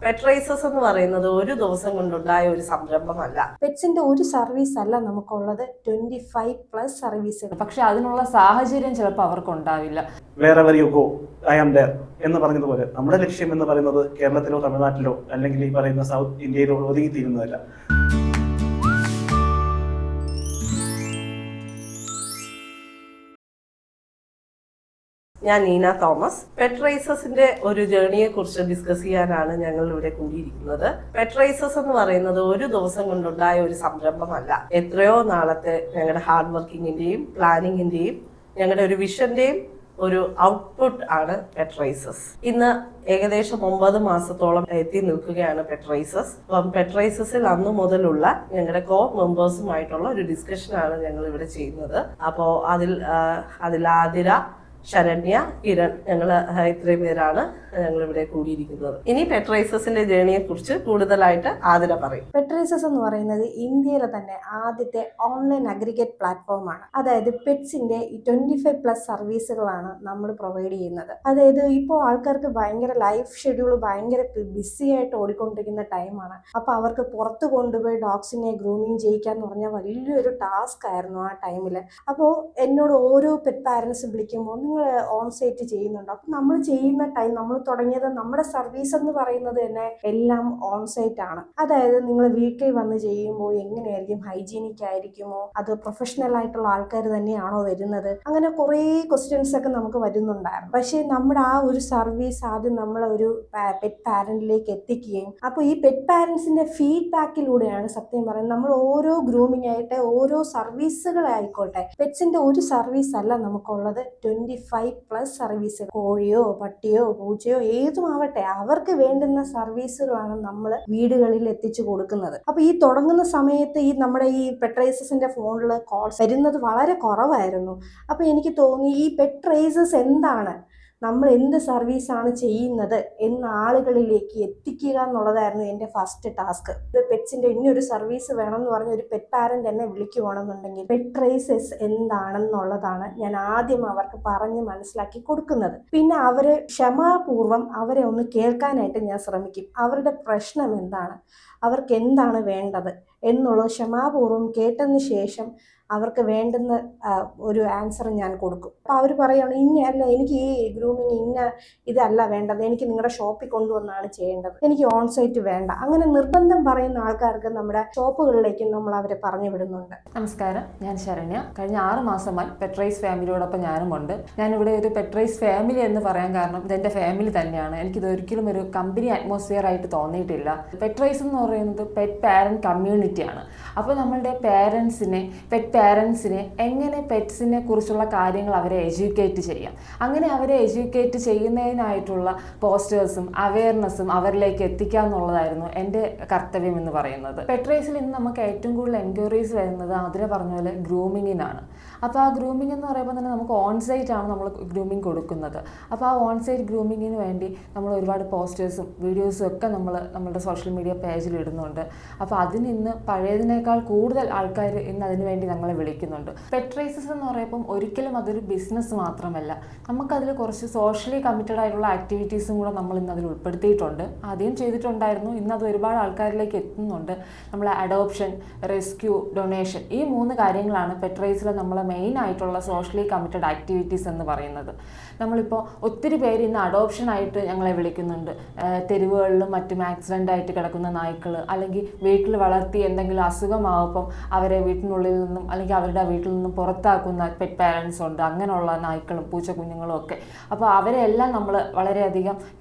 പെട്രൈസസ് എന്ന് പറയുന്നത് ഒരു ദിവസം കൊണ്ടുണ്ടായ ഒരു സംരംഭമല്ല. പെറ്റ്സിന്റെ ഒരു സർവീസ് അല്ല നമുക്കുള്ളത്, 25+ സർവീസുകൾ. പക്ഷെ അതിനുള്ള സാഹചര്യം ചിലപ്പോൾ അവർക്ക് ഉണ്ടാവില്ല. Wherever you go I am there എന്ന് പറഞ്ഞതുപോലെ നമ്മുടെ ലക്ഷ്യം എന്ന് പറയുന്നത് കേരളത്തിലോ തമിഴ്നാട്ടിലോ അല്ലെങ്കിൽ ഈ പറയുന്ന സൗത്ത് ഇന്ത്യയിലോ ഒതുങ്ങിത്തീരുന്നതല്ല. ഞാൻ നീന തോമസ്. പെട്രൈസസിന്റെ ഒരു ജേർണിയെ കുറിച്ച് ഡിസ്കസ് ചെയ്യാനാണ് ഞങ്ങൾ ഇവിടെ കൂടിയിരിക്കുന്നത്. പെട്രൈസസ് എന്ന് പറയുന്നത് ഒരു ദിവസം കൊണ്ടുണ്ടായ ഒരു സംരംഭമല്ല. എത്രയോ നാളത്തെ ഞങ്ങളുടെ ഹാർഡ് വർക്കിങ്ങിന്റെയും പ്ലാനിങ്ങിന്റെയും ഞങ്ങളുടെ ഒരു വിഷന്റെയും ഒരു ഔട്ട്പുട്ട് ആണ് പെട്രൈസസ്. ഇന്ന് ഏകദേശം 9 മാസത്തോളം എത്തി നിൽക്കുകയാണ് പെട്രൈസസ്. അപ്പം പെട്രൈസസിൽ അന്നു മുതലുള്ള ഞങ്ങളുടെ കോ മെമ്പേഴ്സുമായിട്ടുള്ള ഒരു ഡിസ്കഷനാണ് ഞങ്ങൾ ഇവിടെ ചെയ്യുന്നത്. അപ്പോൾ അതിൽ ആതിര, ശരണ്യ, കിരൺ, ഞങ്ങൾ ഇത്രയും പേരാണ് ഞങ്ങൾ ഇവിടെ കൂടിയിരിക്കുന്നത്. ഇനി പെട്രൈസസിന്റെ ജേർണിയെ കുറിച്ച് കൂടുതലായിട്ട് ആതിര പറയും. പെട്രൈസസ് എന്ന് പറയുന്നത് ഇന്ത്യയിലെ തന്നെ ആദ്യത്തെ ഓൺലൈൻ അഗ്രിഗേറ്റ് പ്ലാറ്റ്ഫോമാണ്. അതായത് പെറ്റ്സിന്റെ 25+ സർവീസുകളാണ് നമ്മൾ പ്രൊവൈഡ് ചെയ്യുന്നത്. അതായത് ഇപ്പോൾ ആൾക്കാർക്ക് ഭയങ്കര ലൈഫ് ഷെഡ്യൂൾ ഭയങ്കര ബിസി ആയിട്ട് ഓടിക്കൊണ്ടിരിക്കുന്ന ടൈമാണ്. അപ്പോൾ അവർക്ക് പുറത്ത് കൊണ്ടുപോയി ഡോഗ്സിനെ ഗ്രൂമിങ് ചെയ്യിക്കാന്ന് പറഞ്ഞാൽ വലിയൊരു ടാസ്ക് ആയിരുന്നു ആ ടൈമിൽ. അപ്പോൾ എന്നോട് ഓരോ പെറ്റ് പാരൻസ് വിളിക്കുമ്പോൾ നിങ്ങൾ ഓൺ സൈറ്റ് ചെയ്യുന്നുണ്ടോ? അപ്പം നമ്മൾ ചെയ്യുന്ന ടൈം, നമ്മൾ തുടങ്ങിയത് നമ്മുടെ സർവീസ് എന്ന് പറയുന്നത് തന്നെ എല്ലാം ഓൺ സൈറ്റ് ആണ്. അതായത് നിങ്ങൾ വീട്ടിൽ വന്ന് ചെയ്യുമ്പോൾ എങ്ങനെയായിരിക്കും, ഹൈജീനിക് ആയിരിക്കുമോ, അത് പ്രൊഫഷണൽ ആയിട്ടുള്ള ആൾക്കാർ തന്നെയാണോ വരുന്നത്, അങ്ങനെ കുറേ ക്വസ്റ്റ്യൻസ് ഒക്കെ നമുക്ക് വരുന്നുണ്ടായിരുന്നു. പക്ഷേ നമ്മുടെ ആ ഒരു സർവീസ് ആദ്യം നമ്മൾ ഒരു പെറ്റ് പാരന്റിലേക്ക് എത്തിക്കുകയും അപ്പോൾ ഈ പെറ്റ് പാരന്റ്സിന്റെ ഫീഡ്ബാക്കിലൂടെയാണ് സത്യം പറയുന്നത് നമ്മൾ ഓരോ ഗ്രൂമിംഗ് ആയിട്ട് ഓരോ സർവീസുകളായിക്കോട്ടെ, പെറ്റ്സിന്റെ ഒരു സർവീസ് അല്ല നമുക്കുള്ളത്, 25+ സർവീസ്. കോഴിയോ പട്ടിയോ പൂച്ചയോ ഏതുമാവട്ടെ അവർക്ക് വേണ്ടുന്ന സർവീസുകളാണ് നമ്മൾ വീടുകളിൽ എത്തിച്ചു കൊടുക്കുന്നത്. അപ്പൊ ഈ തുടങ്ങുന്ന സമയത്ത് നമ്മുടെ ഈ പെട്രൈസസിന്റെ ഫോണിൽ കോൾസ് വരുന്നത് വളരെ കുറവായിരുന്നു. അപ്പൊ എനിക്ക് തോന്നി ഈ പെട്രൈസസ് എന്താണ്, നമ്മൾ എന്ത് സർവീസാണ് ചെയ്യുന്നത് എന്ന് ആളുകളിലേക്ക് എത്തിക്കുക എന്നുള്ളതായിരുന്നു എൻ്റെ ഫസ്റ്റ് ടാസ്ക്. പെറ്റ്സിന്റെ ഇനിയൊരു സർവീസ് വേണം എന്ന് പറഞ്ഞ ഒരു പെറ്റ് പാരന്റ് എന്നെ വിളിക്കുവാണെന്നുണ്ടെങ്കിൽ പെട്രൈസസ് എന്താണെന്നുള്ളതാണ് ഞാൻ ആദ്യം അവർക്ക് പറഞ്ഞ് മനസ്സിലാക്കി കൊടുക്കുന്നത്. പിന്നെ അവരെ ക്ഷമാപൂർവം അവരെ ഒന്ന് കേൾക്കാനായിട്ട് ഞാൻ ശ്രമിക്കും. അവരുടെ പ്രശ്നം എന്താണ്, അവർക്ക് എന്താണ് വേണ്ടത് എന്നുള്ളത് ക്ഷമാപൂർവം കേട്ടതിന് ശേഷം അവർക്ക് വേണ്ടുന്ന ഒരു ആൻസർ ഞാൻ കൊടുക്കും. അപ്പോൾ അവർ പറയുകയാണ് ഇന്നല്ല, എനിക്ക് ഈ ഗ്രൂമിങ് ഇതല്ല വേണ്ടത്, എനിക്ക് നിങ്ങളുടെ ഷോപ്പിൽ കൊണ്ടുവന്നാണ് ചെയ്യേണ്ടത്, എനിക്ക് ഓൺ സൈറ്റ് വേണ്ട. അങ്ങനെ നിർബന്ധം പറയുന്ന ആൾക്കാർക്ക് നമ്മുടെ ഷോപ്പുകളിലേക്ക് നമ്മൾ അവരെ പറഞ്ഞു വിടുന്നുണ്ട്. നമസ്കാരം, ഞാൻ ശരണ്യ. കഴിഞ്ഞ 6 മാസമായി പെട്രൈസ് ഫാമിലിയോടൊപ്പം ഞാനുമുണ്ട്. ഞാനിവിടെ ഒരു പെട്രൈസ് ഫാമിലി എന്ന് പറയാൻ കാരണം ഇതെൻ്റെ ഫാമിലി തന്നെയാണ്. എനിക്കിത് ഒരിക്കലും ഒരു കമ്പനി അറ്റ്മോസ്ഫിയർ ആയിട്ട് തോന്നിയിട്ടില്ല. പെട്രൈസ് എന്ന് പറയുന്നത് പെറ്റ് പാരന്റ് കമ്മ്യൂണിറ്റിയാണ്. അപ്പോൾ നമ്മളുടെ പെറ്റ് പാരൻസിനെ എങ്ങനെ പെറ്റ്സിനെ കുറിച്ചുള്ള കാര്യങ്ങൾ അവരെ എഡ്യൂക്കേറ്റ് ചെയ്യാം, അങ്ങനെ അവരെ എഡ്യൂക്കേറ്റ് ചെയ്യുന്നതിനായിട്ടുള്ള പോസ്റ്റേഴ്സും അവയർനെസ്സും അവരിലേക്ക് എത്തിക്കുക എന്നുള്ളതായിരുന്നു എൻ്റെ കർത്തവ്യം എന്ന് പറയുന്നത്. പെട്രൈസിൽ ഇന്ന് നമുക്ക് ഏറ്റവും കൂടുതൽ എൻക്വയറീസ് വരുന്നത് അതിനെ പറഞ്ഞ പോലെ ഗ്രൂമിങ്ങിനാണ്. അപ്പോൾ ആ ഗ്രൂമിംഗ് എന്ന് പറയുമ്പോൾ തന്നെ നമുക്ക് ഓൺസൈറ്റ് ആണ് നമ്മൾ ഗ്രൂമിങ് കൊടുക്കുന്നത്. അപ്പോൾ ആ ഓൺസൈറ്റ് ഗ്രൂമിങ്ങിന് വേണ്ടി നമ്മൾ ഒരുപാട് പോസ്റ്റേഴ്സും വീഡിയോസും ഒക്കെ നമ്മളുടെ സോഷ്യൽ മീഡിയ പേജിൽ ഇടുന്നുണ്ട്. അപ്പോൾ അതിന് ഇന്ന് പഴയതിനേക്കാൾ കൂടുതൽ ആൾക്കാർ ഇന്ന് അതിന് വേണ്ടി നമ്മളെ വിളിക്കുന്നുണ്ട്. പെട്രൈസസ് എന്ന് പറയുമ്പം ഒരിക്കലും അതൊരു ബിസിനസ് മാത്രമല്ല, നമുക്കതിൽ കുറച്ച് സോഷ്യലി കമ്മിറ്റഡ് ആയിട്ടുള്ള ആക്ടിവിറ്റീസും കൂടെ നമ്മൾ ഇന്ന് അതിൽ ഉൾപ്പെടുത്തിയിട്ടുണ്ട്. ആദ്യം ചെയ്തിട്ടുണ്ടായിരുന്നു, ഇന്ന് അത് ഒരുപാട് ആൾക്കാരിലേക്ക് എത്തുന്നുണ്ട്. നമ്മൾ അഡോപ്ഷൻ, റെസ്ക്യൂ, ഡൊണേഷൻ, ഈ 3 കാര്യങ്ങളാണ് പെട്രൈസിൽ നമ്മൾ മെയിൻ ആയിട്ടുള്ള സോഷ്യലി കമ്മിറ്റഡ് ആക്ടിവിറ്റീസ് എന്ന് പറയുന്നത്. നമ്മളിപ്പോൾ ഒത്തിരി പേര് ഇന്ന് അഡോപ്ഷനായിട്ട് ഞങ്ങളെ വിളിക്കുന്നുണ്ട്. തെരുവുകളിലും മറ്റും ആക്സിഡൻ്റ് ആയിട്ട് കിടക്കുന്ന നായ്ക്കൾ, അല്ലെങ്കിൽ വീട്ടിൽ വളർത്തി എന്തെങ്കിലും അസുഖമാവുമ്പം അവരെ വീട്ടിനുള്ളിൽ നിന്നും അല്ലെങ്കിൽ അവരുടെ വീട്ടിൽ നിന്നും പുറത്താക്കുന്ന പെറ്റ് പാരൻസ് ഉണ്ട്. അങ്ങനെയുള്ള നായ്ക്കളും പൂച്ചക്കുഞ്ഞുങ്ങളും ഒക്കെ. അപ്പോൾ അവരെല്ലാം നമ്മൾ വളരെയധികം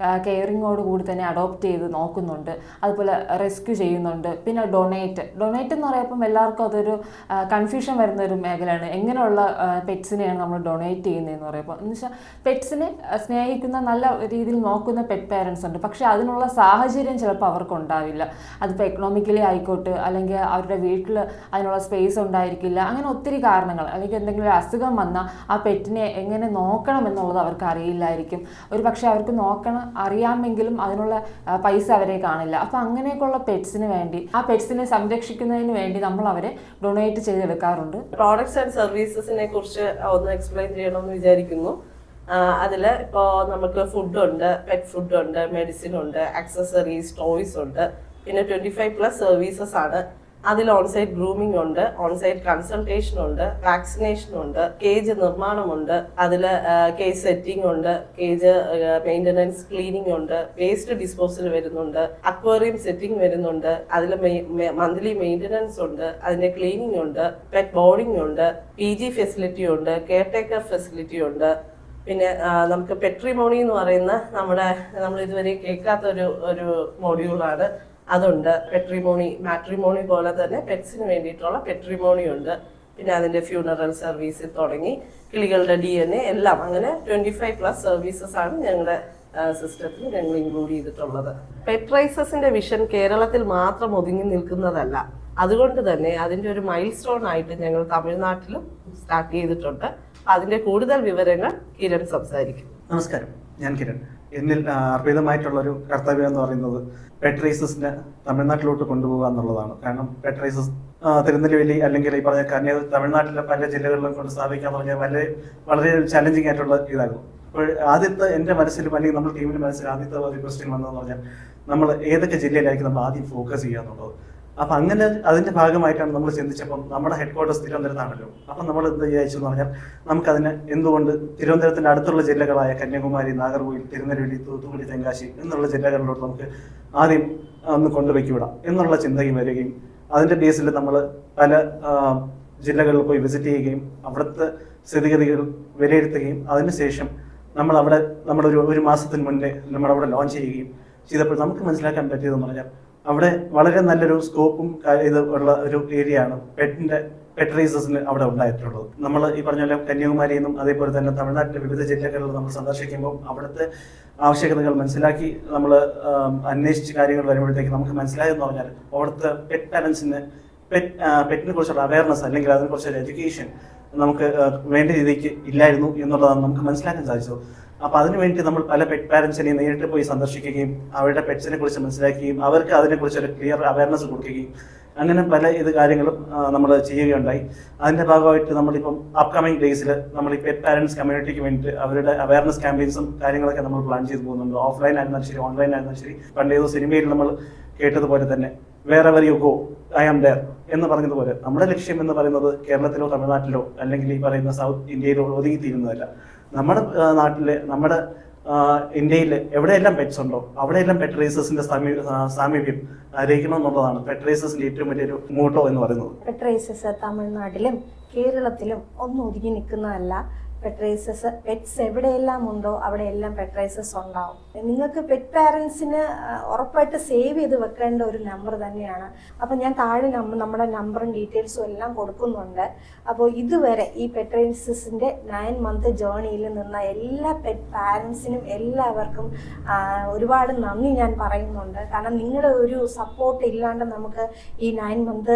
കെയറിങ്ങോട് കൂടി തന്നെ അഡോപ്റ്റ് ചെയ്ത് നോക്കുന്നുണ്ട്. അതുപോലെ റെസ്ക്യൂ ചെയ്യുന്നുണ്ട്. പിന്നെ ഡൊണേറ്റ് എന്ന് പറയുമ്പം എല്ലാവർക്കും അതൊരു കൺഫ്യൂഷൻ വരുന്ന ഒരു മേഖലയാണ്. എങ്ങനെയുള്ള പെറ്റ്സിനെയാണ് നമ്മൾ ഡൊണേറ്റ് ചെയ്യുന്നതെന്ന് പറയുമ്പോൾ, എന്ന് വെച്ചാൽ പെറ്റ്സിനെ സ്നേഹിക്കുന്ന നല്ല രീതിയിൽ നോക്കുന്ന പെറ്റ് പാരൻസ് ഉണ്ട്. പക്ഷെ അതിനുള്ള സാഹചര്യം ചിലപ്പോൾ അവർക്ക് ഉണ്ടാവില്ല. അതിപ്പോൾ എക്കണോമിക്കലി ആയിക്കോട്ടെ, അല്ലെങ്കിൽ അവരുടെ വീട്ടിൽ അതിനുള്ള സ്പേസ് ഉണ്ടായിരിക്കില്ല. അങ്ങനെ ഒത്തിരി കാരണങ്ങൾ, അല്ലെങ്കിൽ എന്തെങ്കിലും ഒരു അസുഖം വന്നാൽ ആ പെറ്റിനെ എങ്ങനെ നോക്കണം എന്നുള്ളത് അവർക്ക് അറിയില്ലായിരിക്കും. ഒരു പക്ഷേ അവർക്ക് നോക്കണം അറിയാമെങ്കിലും അതിനുള്ള പൈസ അവരെ കാണില്ല. അപ്പോൾ അങ്ങനെയൊക്കെയുള്ള പെറ്റ്സിന് വേണ്ടി, ആ പെറ്റ്സിനെ സംരക്ഷിക്കുന്നതിന് വേണ്ടി നമ്മൾ അവരെ ഡൊണേറ്റ് ചെയ്തെടുക്കാറുണ്ട്. പ്രോഡക്ട്സ് ആൻഡ് സർവീസസിനെ കുറിച്ച് ഒന്ന് എക്സ്പ്ലെയിൻ ചെയ്യണമെന്ന് വിചാരിക്കുന്നു. അതിൽ ഇപ്പോൾ നമുക്ക് ഫുഡുണ്ട്, പെറ്റ് ഫുഡുണ്ട്, മെഡിസിൻ ഉണ്ട്, ആക്സസറീസ്, ടോയ്സ് ഉണ്ട്. പിന്നെ 25+ സർവീസസ് ആണ്. അതിൽ ഓൺസൈറ്റ് ഗ്രൂമിംഗ് ഉണ്ട്, ഓൺസൈറ്റ് കൺസൾട്ടേഷൻ ഉണ്ട്, വാക്സിനേഷൻ ഉണ്ട്, കേജ് നിർമ്മാണമുണ്ട്, അതിൽ കേജ് സെറ്റിംഗ് ഉണ്ട്, കേജ് മെയിൻ്റനൻസ് ക്ലീനിങ് ഉണ്ട്, വേസ്റ്റ് ഡിസ്പോസൽ വരുന്നുണ്ട്, അക്വേറിയം സെറ്റിംഗ് വരുന്നുണ്ട്, അതിൽ മന്ത്ലി മെയിൻ്റനൻസ് ഉണ്ട്, അതിന്റെ ക്ലീനിങ് ഉണ്ട്, പെറ്റ് ബോർഡിംഗ് ഉണ്ട്, PG ഫെസിലിറ്റി ഉണ്ട്, കെയർ ടേക്കർ ഫെസിലിറ്റി ഉണ്ട്. പിന്നെ നമുക്ക് പെട്രിമോണി എന്ന് പറയുന്ന നമ്മൾ ഇതുവരെ കേൾക്കാത്ത ഒരു മൊഡ്യൂളാണ്. അതുണ്ട്. പെട്രിമോണി, മാട്രിമോണി പോലെ തന്നെ പെറ്റ്സിന് വേണ്ടിയിട്ടുള്ള പെട്രിമോണി ഉണ്ട്. പിന്നെ അതിന്റെ ഫ്യൂണറൽ സർവീസിൽ തുടങ്ങി കിളികളുടെ DNA എല്ലാം, അങ്ങനെ 25+ സർവീസസ് ആണ് ഞങ്ങളുടെ സിസ്റ്റത്തിൽ ഞങ്ങൾ ഇൻക്ലൂഡ് ചെയ്തിട്ടുള്ളത്. പെറ്റ് റൈസസിന്റെ വിഷൻ കേരളത്തിൽ മാത്രം ഒതുങ്ങി നിൽക്കുന്നതല്ല. അതുകൊണ്ട് തന്നെ അതിന്റെ ഒരു മൈൽ സ്റ്റോൺ ആയിട്ട് ഞങ്ങൾ തമിഴ്നാട്ടിലും സ്റ്റാർട്ട് ചെയ്തിട്ടുണ്ട്. അതിന്റെ കൂടുതൽ വിവരങ്ങൾ കിരൺ സംസാരിക്കും. നമസ്കാരം, ഞാൻ കിരൺ. എന്നിൽ അർപ്പിതമായിട്ടുള്ളൊരു കർത്തവ്യം എന്ന് പറയുന്നത് പെറ്റ് റൈസസിനെ തമിഴ്നാട്ടിലോട്ട് കൊണ്ടുപോകുക എന്നുള്ളതാണ്. കാരണം പെറ്റ് റൈസസ് തിരുനെല്വേലി അല്ലെങ്കിൽ ഈ പറഞ്ഞ തമിഴ്നാട്ടിലെ പല ജില്ലകളിലും കൊണ്ട് സ്ഥാപിക്കാൻ പറഞ്ഞാൽ വളരെ ചലഞ്ചിങ് ആയിട്ടുള്ള ഇതായിരുന്നു. അപ്പോൾ ആദ്യത്തെ എൻ്റെ മനസ്സിലും അല്ലെങ്കിൽ നമ്മുടെ ടീമിന്റെ മനസ്സിൽ ആദ്യത്തെ ഒരു ക്വസ്റ്റ്യൻ വന്നതെന്ന് പറഞ്ഞാൽ നമ്മൾ ഏതൊക്കെ ജില്ലയിലായിരിക്കും നമ്മൾ ആദ്യം ഫോക്കസ് ചെയ്യുക എന്നുള്ളത്. അപ്പം അങ്ങനെ അതിന്റെ ഭാഗമായിട്ടാണ് നമ്മൾ ചിന്തിച്ചപ്പം നമ്മുടെ ഹെഡ്ക്വാർട്ടേഴ്സ് തിരുവനന്തപുരത്താണല്ലോ. അപ്പം നമ്മൾ എന്ത് വിചാരിച്ചു എന്ന് പറഞ്ഞാൽ നമുക്കതിന് എന്തുകൊണ്ട് തിരുവനന്തപുരത്തിന്റെ അടുത്തുള്ള ജില്ലകളായ കന്യാകുമാരി, നാഗർകോവിൽ, തിരുനെൽവേലി, തൂത്തുക്കുടി, തെങ്കാശി എന്നുള്ള ജില്ലകളിലോട്ട് നമുക്ക് ആദ്യം ഒന്ന് കൊണ്ടുപോയിവിടാം എന്നുള്ള ചിന്തയും വരികയും അതിന്റെ ബേസിൽ നമ്മൾ പല ജില്ലകളിൽ പോയി വിസിറ്റ് ചെയ്യുകയും അവിടുത്തെ സ്ഥിതിഗതികൾ വിലയിരുത്തുകയും അതിനുശേഷം നമ്മൾ അവിടെ ഒരു മാസത്തിന് മുന്നേ നമ്മളവിടെ ലോഞ്ച് ചെയ്യുകയും ചെയ്തപ്പോൾ നമുക്ക് മനസ്സിലാക്കാൻ പറ്റിയതെന്ന് പറഞ്ഞാൽ അവിടെ വളരെ നല്ലൊരു സ്കോപ്പും ഇത് ഉള്ള ഒരു ഏരിയ ആണ് പെറ്റ് റൈസസിന് അവിടെ ഉണ്ടായിട്ടുള്ളത്. നമ്മൾ ഈ പറഞ്ഞ പോലെ കന്യാകുമാരിയിൽ നിന്നും അതേപോലെ തന്നെ തമിഴ്നാട്ടിലെ വിവിധ ജില്ലകളിൽ നമ്മൾ സന്ദർശിക്കുമ്പോൾ അവിടുത്തെ ആവശ്യകതകൾ മനസ്സിലാക്കി നമ്മൾ അന്വേഷിച്ച് കാര്യങ്ങൾ വരുമ്പോഴത്തേക്ക് നമുക്ക് മനസ്സിലായെന്ന് പറഞ്ഞാൽ അവിടുത്തെ പെറ്റ് പാരൻസിന് പെറ്റിനെ കുറിച്ചുള്ള അവയർനെസ് അല്ലെങ്കിൽ അതിനെക്കുറിച്ചൊരു എഡ്യൂക്കേഷൻ നമുക്ക് വേണ്ട രീതിക്ക് ഇല്ലായിരുന്നു എന്നുള്ളതാണ് നമുക്ക് മനസ്സിലാക്കാൻ സാധിച്ചത്. അപ്പൊ അതിനുവേണ്ടി നമ്മൾ പല പെറ്റ് പാരൻസിനെയും നേരിട്ട് പോയി സന്ദർശിക്കുകയും അവരുടെ പെറ്റ്സിനെ കുറിച്ച് മനസ്സിലാക്കുകയും അവർക്ക് അതിനെക്കുറിച്ച് ഒരു ക്ലിയർ അവയർനെസ് കൊടുക്കുകയും അങ്ങനെ പല കാര്യങ്ങളും നമ്മൾ ചെയ്യുകയുണ്ടായി. അതിന്റെ ഭാഗമായിട്ട് നമ്മളിപ്പം അപ്കമിങ് ഡേയ്സിൽ നമ്മൾ ഈ പെറ്റ് പാരൻസ് കമ്മ്യൂണിറ്റിക്ക് വേണ്ടിയിട്ട് അവരുടെ അവയർനെസ് ക്യാമ്പയിൻസും കാര്യങ്ങളൊക്കെ നമ്മൾ പ്ലാൻ ചെയ്ത് പോകുന്നുണ്ട്. ഓഫ്ലൈൻ ആയിരുന്നാലും ശരി, ഓൺലൈൻ ആയിരുന്നാലും ശരി. പണ്ടേതോ സിനിമയിൽ നമ്മൾ കേട്ടതുപോലെ തന്നെ wherever you go, I am there എന്ന് പറഞ്ഞതുപോലെ നമ്മുടെ ലക്ഷ്യം എന്ന് പറയുന്നത് കേരളത്തിലോ തമിഴ്നാട്ടിലോ അല്ലെങ്കിൽ ഈ പറയുന്ന സൗത്ത് ഇന്ത്യയിലോ ഒതുങ്ങിത്തീരുന്നതല്ല. നമ്മുടെ നാട്ടിലെ നമ്മുടെ ഇന്ത്യയിൽ എവിടെയെല്ലാം പെറ്റ്സ് ഉണ്ടോ അവിടെയെല്ലാം പെറ്റ് റൈസസിന്റെ സാമീപ്യം അറിയിക്കണം എന്നുള്ളതാണ് പെറ്റ് റൈസസിന്റെ ഏറ്റവും വലിയൊരു മോട്ടോ എന്ന് പറയുന്നത്. പെറ്റ് റൈസസ് തമിഴ്നാട്ടിലും കേരളത്തിലും ഒന്നും ഒതുങ്ങി നിൽക്കുന്നതല്ല. പെറ്റ് റൈസസ് പെറ്റ്സ് എവിടെയെല്ലാം ഉണ്ടോ അവിടെയെല്ലാം പെറ്റ് റൈസസ് ഉണ്ടാവും. നിങ്ങൾക്ക് പെറ്റ് പാരൻസിന് ഉറപ്പായിട്ട് സേവ് ചെയ്ത് വെക്കേണ്ട ഒരു നമ്പർ തന്നെയാണ്. അപ്പം ഞാൻ താഴെ നമ്മുടെ നമ്പറും ഡീറ്റെയിൽസും എല്ലാം കൊടുക്കുന്നുണ്ട്. അപ്പോൾ ഇതുവരെ ഈ പെറ്റ് റൈസസിൻ്റെ 9 month ജേർണിയിൽ നിന്ന എല്ലാ പെറ്റ് പാരൻസിനും എല്ലാവർക്കും ഒരുപാട് നന്ദി ഞാൻ പറയുന്നുണ്ട്. കാരണം നിങ്ങളുടെ ഒരു സപ്പോർട്ട് ഇല്ലാണ്ട് നമുക്ക് ഈ 9 month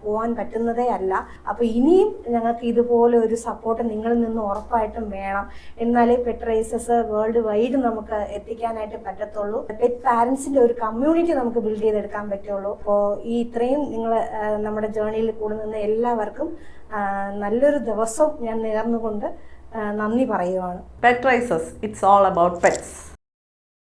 പോകാൻ പറ്റുന്നതേ അല്ല. അപ്പോൾ ഇനിയും ഞങ്ങൾക്ക് ഇതുപോലെ ഒരു സപ്പോർട്ട് നിങ്ങളിൽ നിന്ന് ഉറപ്പായിട്ടും വേണം. എന്നാലേ പെറ്റ് റൈസസ് വേൾഡ് വൈഡ് നമുക്ക് എത്തിക്കാനായിട്ട് പറ്റത്തുള്ളൂ. പെറ്റ് പാരൻസിന്റെ ഒരു കമ്മ്യൂണിറ്റി നമുക്ക് ബിൽഡ് ചെയ്തെടുക്കാൻ പറ്റുള്ളൂ. അപ്പോൾ ഈ ഇത്രയും നിങ്ങൾ നമ്മുടെ ജേർണിയിൽ കൂടെ നിന്ന് എല്ലാവർക്കും നല്ലൊരു ദിവസം ഞാൻ നേർന്നുകൊണ്ട് നന്ദി പറയുവാണ്. Pet rises, it's all about pets.